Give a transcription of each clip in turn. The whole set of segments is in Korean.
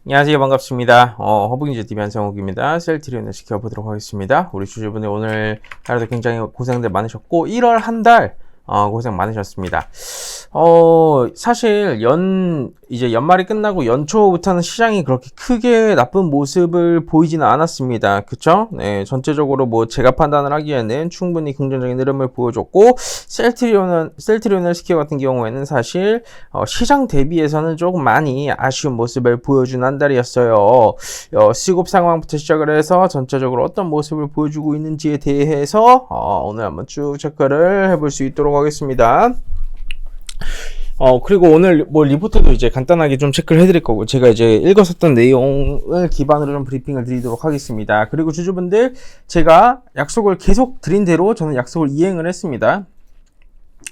안녕하세요. 반갑습니다. 허브경제TV 한상욱입니다. 셀트리온을 지켜보도록 하겠습니다. 우리 주주분들 오늘 하루도 굉장히 고생들 많으셨고 1월 한 달 고생 많으셨습니다. 사실 이제 연말이 끝나고 연초부터는 시장이 그렇게 크게 나쁜 모습을 보이지는 않았습니다. 그쵸? 네, 전체적으로 뭐 제가 판단을 하기에는 충분히 긍정적인 흐름을 보여줬고, 셀트리온 헬스케어 같은 경우에는 사실, 시장 대비해서는 조금 많이 아쉬운 모습을 보여준 한 달이었어요. 수급 상황부터 시작을 해서 전체적으로 어떤 모습을 보여주고 있는지에 대해서, 오늘 한번 쭉 체크를 해볼 수 있도록 하겠습니다. 그리고 오늘 뭐 리포트도 이제 간단하게 좀 체크를 해드릴 거고, 제가 이제 읽었었던 내용을 기반으로 좀 브리핑을 드리도록 하겠습니다. 그리고 주주분들, 제가 약속을 계속 드린 대로 저는 약속을 이행을 했습니다.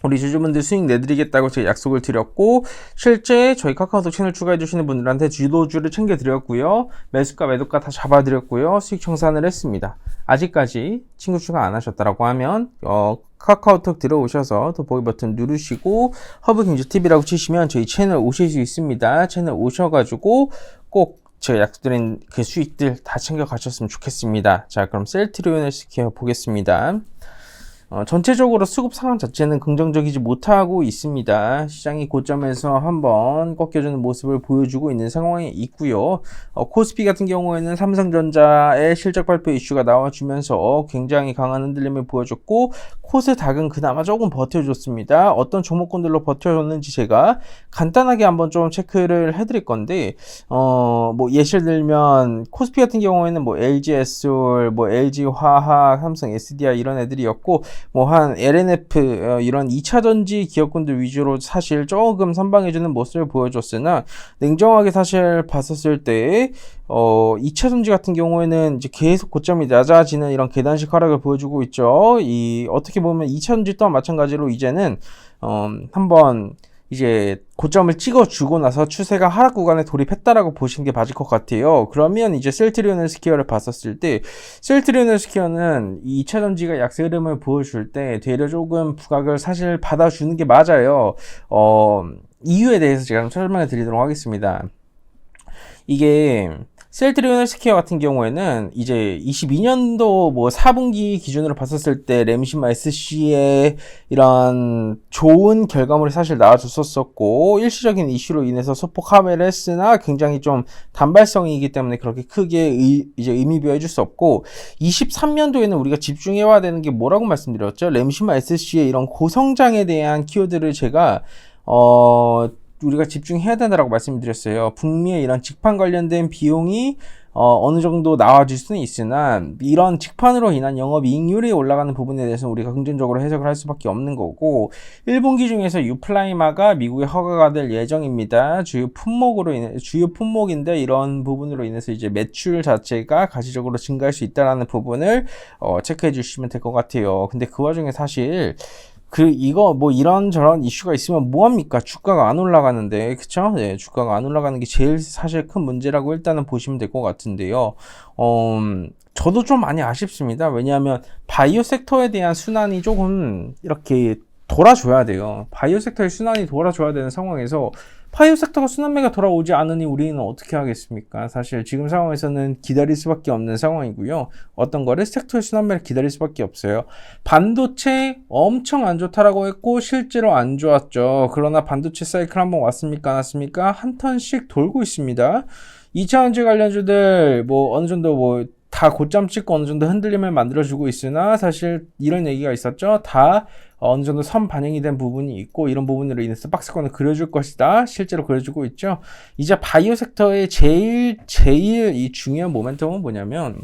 우리 주주분들 수익 내드리겠다고 제가 약속을 드렸고, 실제 저희 카카오톡 채널 추가해 주시는 분들한테 주도주를 챙겨 드렸고요, 매수가 매도가 다 잡아 드렸고요, 수익 청산을 했습니다. 아직까지 친구 추가 안 하셨다라고 하면 카카오톡 들어오셔서 더보기 버튼 누르시고 허브경제TV라고 치시면 저희 채널 오실 수 있습니다. 채널 오셔가지고 꼭 제가 약속드린 그 수익들 다 챙겨 가셨으면 좋겠습니다. 자, 그럼 셀트리온 헬스케어 보겠습니다. 전체적으로 수급 상황 자체는 긍정적이지 못하고 있습니다. 시장이 고점에서 한번 꺾여주는 모습을 보여주고 있는 상황이 있고요. 코스피 같은 경우에는 삼성전자의 실적 발표 이슈가 나와주면서 굉장히 강한 흔들림을 보여줬고, 코스닥은 그나마 조금 버텨줬습니다. 어떤 종목군들로 버텨줬는지 제가 간단하게 한번 좀 체크를 해드릴 건데, 뭐 예시를 들면 코스피 같은 경우에는 뭐 LG에솔, 뭐 LG화학, 삼성 SDI 이런 애들이었고, 뭐 한 LNF 이런 2차전지 기업군들 위주로 사실 조금 선방해주는 모습을 보여줬으나, 냉정하게 사실 봤었을 때 2차전지 같은 경우에는 이제 계속 고점이 낮아지는 이런 계단식 하락을 보여주고 있죠. 어떻게 보면 2차전지 또한 마찬가지로 이제는 한번 이제 고점을 찍어주고 나서 추세가 하락 구간에 돌입했다라고 보시는 게 맞을 것 같아요. 그러면 이제 셀트리온 헬스케어를 봤었을 때, 셀트리온 헬스케어는 이 2차전지가 약세 흐름을 보여줄 때 되려 조금 부각을 사실 받아주는 게 맞아요. 이유에 대해서 제가 좀 설명을 드리도록 하겠습니다. 이게 셀트리온 헬스케어 같은 경우에는 이제 22년도 뭐 4분기 기준으로 봤었을 때 램시마 SC의 이런 좋은 결과물이 사실 나와줬었고, 일시적인 이슈로 인해서 소폭 하회를 했으나 굉장히 좀 단발성이기 때문에 그렇게 크게 이제 의미부여해 줄 수 없고, 23년도에는 우리가 집중해 와야 되는 게 뭐라고 말씀드렸죠? 램시마 SC의 이런 고성장에 대한 키워드를 제가 우리가 집중해야 된다라고 말씀드렸어요. 북미의 이런 직판 관련된 비용이 어느 정도 나와줄 수는 있으나, 이런 직판으로 인한 영업이익률이 올라가는 부분에 대해서 우리가 긍정적으로 해석을 할 수밖에 없는 거고, 1분기 중에서 유플라이마가 미국에 허가가 될 예정입니다. 주요 품목인데 이런 부분으로 인해서 이제 매출 자체가 가시적으로 증가할 수 있다라는 부분을 체크해 주시면 될 것 같아요. 근데 그 와중에 사실 이거 뭐 이런저런 이슈가 있으면 뭐합니까? 주가가 안 올라가는데, 그쵸? 네, 주가가 안 올라가는 게 제일 사실 큰 문제라고 일단은 보시면 될 것 같은데요. 저도 좀 많이 아쉽습니다. 왜냐하면 바이오 섹터에 대한 순환이 조금 이렇게 돌아줘야 돼요. 바이오 섹터의 순환이 돌아줘야 되는 상황에서 바이오 섹터가 순환매가 돌아오지 않으니 우리는 어떻게 하겠습니까? 사실 지금 상황에서는 기다릴 수밖에 없는 상황이고요. 어떤 거를 섹터의 순환매를 기다릴 수밖에 없어요. 반도체 엄청 안 좋다라고 했고 실제로 안 좋았죠. 그러나 반도체 사이클 한번 왔습니까? 안 왔습니까? 한 턴씩 돌고 있습니다. 2차전지 관련주들 뭐 어느 정도 뭐 다 고점 찍고 어느 정도 흔들림을 만들어주고 있으나, 사실 이런 얘기가 있었죠. 다 어느 정도 선 반영이 된 부분이 있고, 이런 부분으로 인해서 박스권을 그려줄 것이다. 실제로 그려주고 있죠. 이제 바이오 섹터의 제일 이 중요한 모멘텀은 뭐냐면,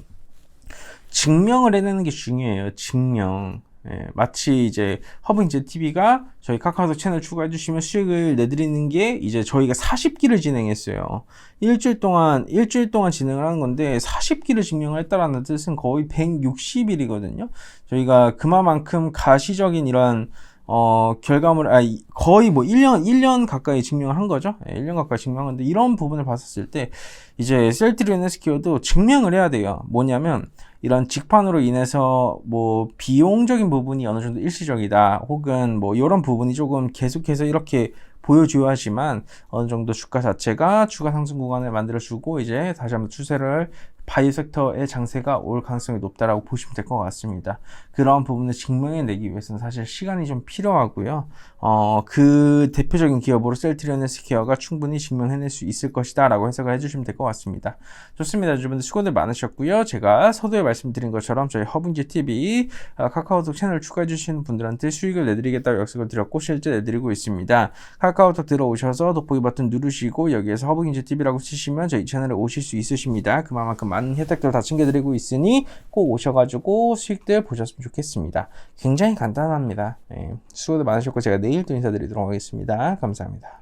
증명을 해내는 게 중요해요. 증명. 예, 마치 이제 허브경제TV가 저희 카카오톡 채널 추가해 주시면 수익을 내드리는 게, 이제 저희가 40기를 진행했어요. 일주일 동안 진행을 하는 건데, 40기를 증명을 했다라는 뜻은 거의 160일이거든요. 저희가 그만큼 가시적인 이런 결과물, 거의 뭐 1년 가까이 증명을 한 거죠. 1년 가까이 증명하는데, 이런 부분을 봤었을 때, 이제 셀트리온 헬스케어도 증명을 해야 돼요. 뭐냐면, 이런 직판으로 인해서 뭐 비용적인 부분이 어느 정도 일시적이다, 혹은 뭐 이런 부분이 조금 계속해서 이렇게 보여줘야지만 어느 정도 주가 자체가 추가 상승 구간을 만들어주고 이제 다시 한번 추세를 바이오 섹터의 장세가 올 가능성이 높다라고 보시면 될 것 같습니다. 그런 부분을 증명해내기 위해서는 사실 시간이 좀 필요하고요. 그 대표적인 기업으로 셀트리온 헬스케어가 충분히 증명해낼 수 있을 것이다 라고 해석을 해주시면 될 것 같습니다. 좋습니다. 여러분들 수고들 많으셨고요. 제가 서두에 말씀드린 것처럼 저희 허브인지 TV 카카오톡 채널 추가해 주시는 분들한테 수익을 내드리겠다고 약속을 드렸고 실제 내드리고 있습니다. 카카오톡 들어오셔서 돋보기 버튼 누르시고 여기에서 허브인지 TV라고 치시면 저희 채널에 오실 수 있으십니다. 그만큼 많은 혜택들 다 챙겨드리고 있으니 꼭 오셔가지고 수익들 보셨으면 좋겠습니다. 굉장히 간단합니다. 수고들 많으셨고 제가 내일 또 인사드리도록 하겠습니다. 감사합니다.